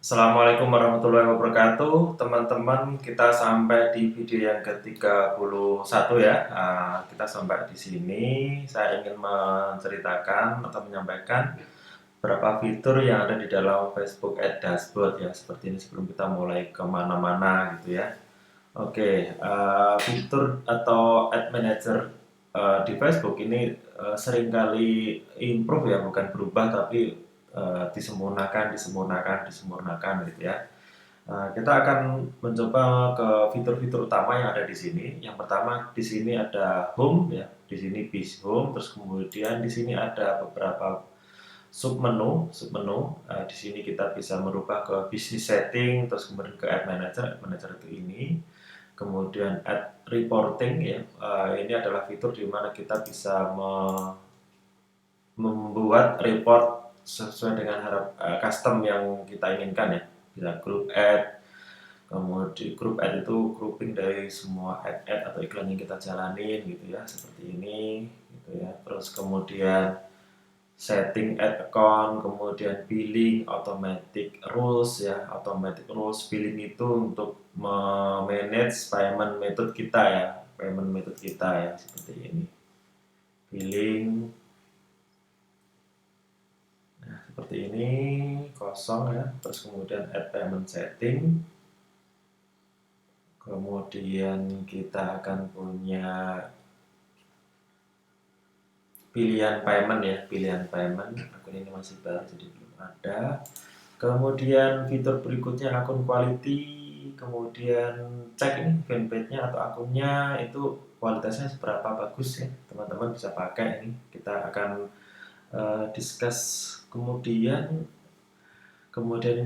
Assalamualaikum warahmatullahi wabarakatuh, teman-teman. Kita sampai di video yang ke-31 ya. Kita sampai di sini. Saya ingin menceritakan atau menyampaikan beberapa fitur yang ada di dalam Facebook Ad Dashboard ya. Seperti ini sebelum kita mulai kemana-mana gitu ya. Oke, fitur atau Ad Manager di Facebook ini seringkali improve ya, bukan berubah tapi disempurnakan gitu ya. Kita akan mencoba ke fitur-fitur utama yang ada di sini. Yang pertama di sini ada home ya, di sini bis home, terus kemudian di sini ada beberapa submenu. Di sini kita bisa merubah ke business setting, terus kemudian ke ad manager itu ini. Kemudian ad reporting ya, ini adalah fitur di mana kita bisa membuat report sesuai dengan custom yang kita inginkan ya. Bisa group ad, kemudian group ad itu grouping dari semua ad atau iklan yang kita jalanin gitu ya, seperti ini gitu ya. Terus kemudian setting ad account, kemudian billing, automatic rules billing itu untuk manage payment method kita ya, seperti ini. Billing seperti ini kosong ya, terus kemudian add payment setting, kemudian kita akan punya pilihan payment. Akun ini masih baru jadi belum ada. Kemudian fitur berikutnya akun quality, kemudian cek ini fanpage-nya atau akunnya itu kualitasnya seberapa bagus ya, teman-teman bisa pakai ini. Kita akan discuss kemudian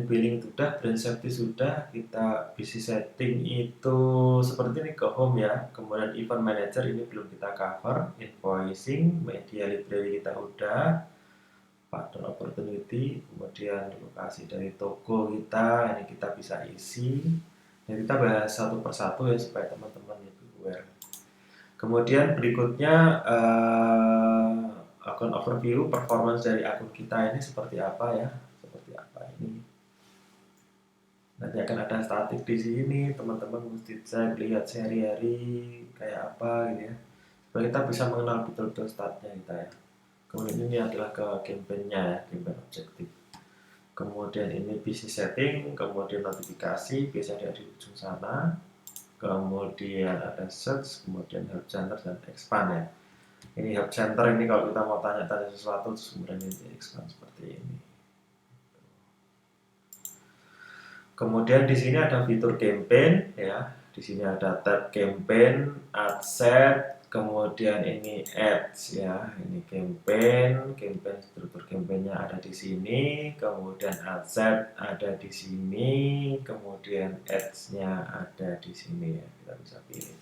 billing sudah, brand safety sudah, kita business setting itu seperti ini ke home ya. Kemudian event manager ini belum kita cover, invoicing, media library kita udah, partner opportunity, kemudian lokasi dari toko kita, ini kita bisa isi. Dan kita bahas satu persatu ya supaya teman-teman lebih aware. Kemudian berikutnya akun overview, performance dari akun kita ini seperti apa ya, ini. Nanti akan ada statik di sini, teman-teman mesti cek lihat sehari-hari kayak apa gitu ya, supaya kita bisa mengenal betul-betul statnya kita ya. Kemudian ini adalah ke campaign-nya ya, campaign objektif. Kemudian ini business setting, kemudian notifikasi biasanya di ujung sana. Kemudian ada search, kemudian help center dan expand ya. Ini help center ini kalau kita mau tanya-tanya sesuatu terus kemudian ini expand seperti ini. Kemudian di sini ada fitur campaign ya. Di sini ada tab campaign, ad set, kemudian ini ads ya. Ini campaign struktur campaignnya ada di sini, kemudian ad set ada di sini, kemudian ads-nya ada di sini ya. Kita bisa pilih.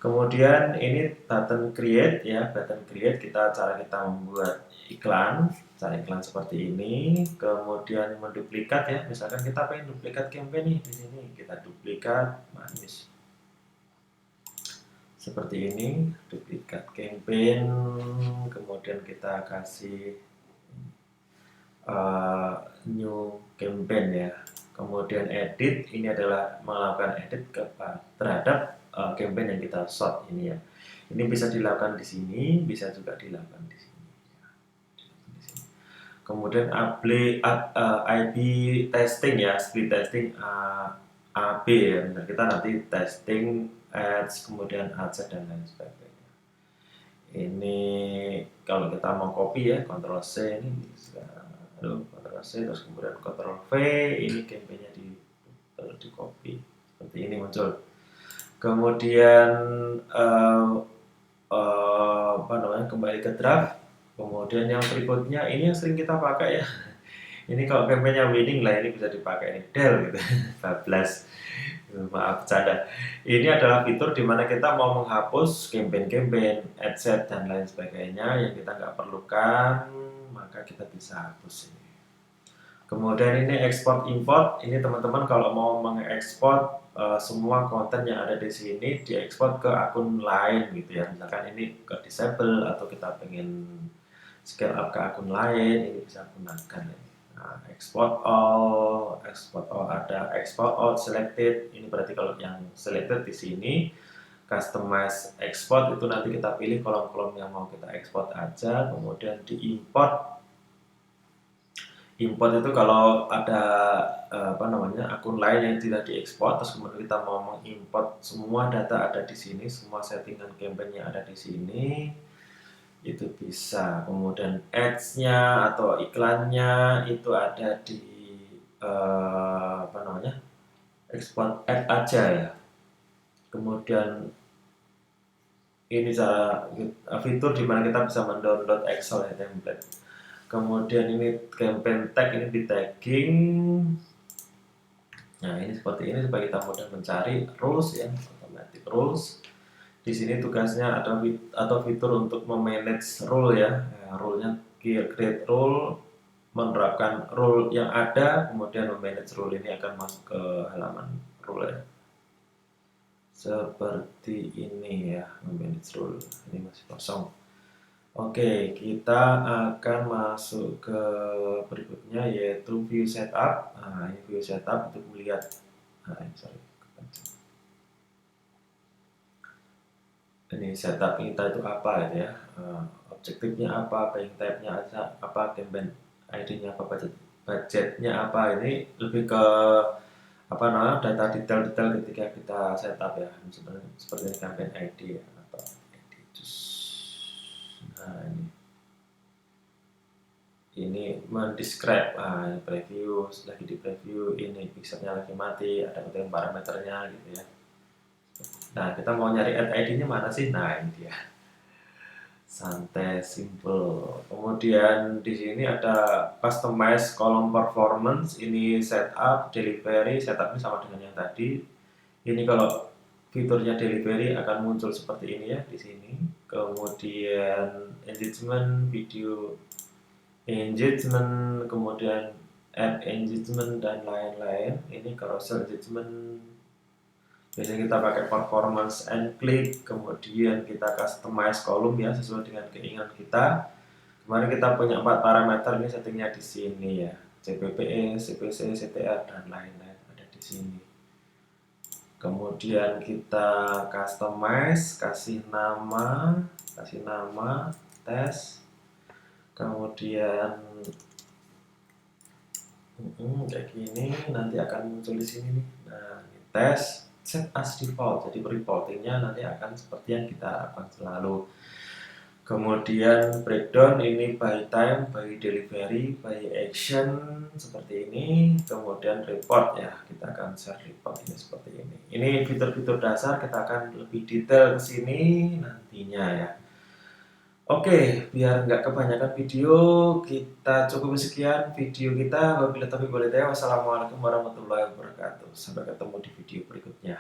Kemudian ini button create ya, cara kita membuat iklan, cara iklan seperti ini. Kemudian menduplikat ya, misalkan kita pengen duplikat campaign nih di sini, kita duplikat manis. Seperti ini, duplikat campaign, kemudian kita kasih new campaign ya. Kemudian edit, ini adalah melakukan edit terhadap campaign yang kita shot ini ya. Ini bisa dilakukan di sini, bisa juga dilakukan di sini. Kemudian A/B testing ya, split testing AB ya. Nah, kita nanti testing ads, kemudian adset dan lain sebagainya. Ini kalau kita mau copy ya, Ctrl C ini bisa. Ctrl C terus kemudian Ctrl V, ini campaignnya di copy seperti ini muncul. Kemudian kembali ke draft. Kemudian yang berikutnya ini yang sering kita pakai ya. Ini kalau campaignnya winning lah, ini bisa dipakai ini Del gitu. 14. Maaf bercanda. Ini adalah fitur dimana kita mau menghapus campaign, adset dan lain sebagainya yang kita nggak perlukan, maka kita bisa hapus ini. Kemudian ini export import, ini teman-teman kalau mau mengekspor semua konten yang ada di sini diekspor ke akun lain gitu ya. Misalkan ini ke disable atau kita pengen scale up ke akun lain, ini bisa gunakan ya. Nah, export all export all, ada export all selected. Ini berarti kalau yang selected di sini. Customize export itu nanti kita pilih kolom-kolom yang mau kita export aja, kemudian di import. Import itu kalau ada akun lain yang tidak diekspor, terus kemudian kita mau mengimport semua data ada di sini, semua settingan campaign yang ada di sini, itu bisa. Kemudian ads-nya atau iklannya itu ada di export ad aja ya. Kemudian ini cara fitur dimana kita bisa mendownload Excel ya, template. Kemudian ini campaign tag, ini di tagging. Nah ini seperti ini supaya kita mudah mencari rules ya, automatic rules. Di sini tugasnya ada atau fitur untuk memanage rule ya. Rule-nya create rule, menerapkan rule yang ada, kemudian memanage rule ini akan masuk ke halaman rule ya. Seperti ini ya, memanage rule. Ini masih kosong. Oke, kita akan masuk ke berikutnya yaitu view setup. Nah, ini view setup untuk melihat. Ini setup kita itu apa gitu ya. Objektifnya apa, buying type-nya apa, campaign ID-nya apa, budgetnya apa. Ini lebih ke data detail-detail ketika kita setup ya. Seperti ini campaign ID ya, atau ID. Nah ini mendescribe, preview, lagi di preview, ini pixelnya lagi mati, ada kemudian parameternya gitu ya. Nah kita mau nyari add ID-nya mana sih? Nah ini dia, santai, simple. Kemudian di sini ada customize column performance, ini setup, delivery. Setup ini sama dengan yang tadi. Ini kalau fiturnya delivery akan muncul seperti ini ya di sini. Kemudian engagement, video engagement, kemudian app engagement dan lain-lain. Ini carousel engagement. Biasanya kita pakai performance and click, kemudian kita customize kolom ya sesuai dengan keinginan kita. Kemarin kita punya 4 parameter, ini settingnya di sini ya. CPPE, CPC, CTR dan lain-lain ada di sini. Kemudian kita customize, kasih nama tes. Kemudian kayak gini nanti akan muncul di sini nih. Nah, ini tes set as default. Jadi reportingnya nanti akan seperti yang kita harapkan selalu. Kemudian breakdown ini by time, by delivery, by action seperti ini. Kemudian report ya, kita akan share report ini seperti ini. Ini fitur-fitur dasar, kita akan lebih detail ke sini nantinya ya. Oke, biar nggak kebanyakan video, kita cukup sekian video kita. Wabillahi taufiq walhidayah. Wassalamualaikum warahmatullahi wabarakatuh. Sampai ketemu di video berikutnya.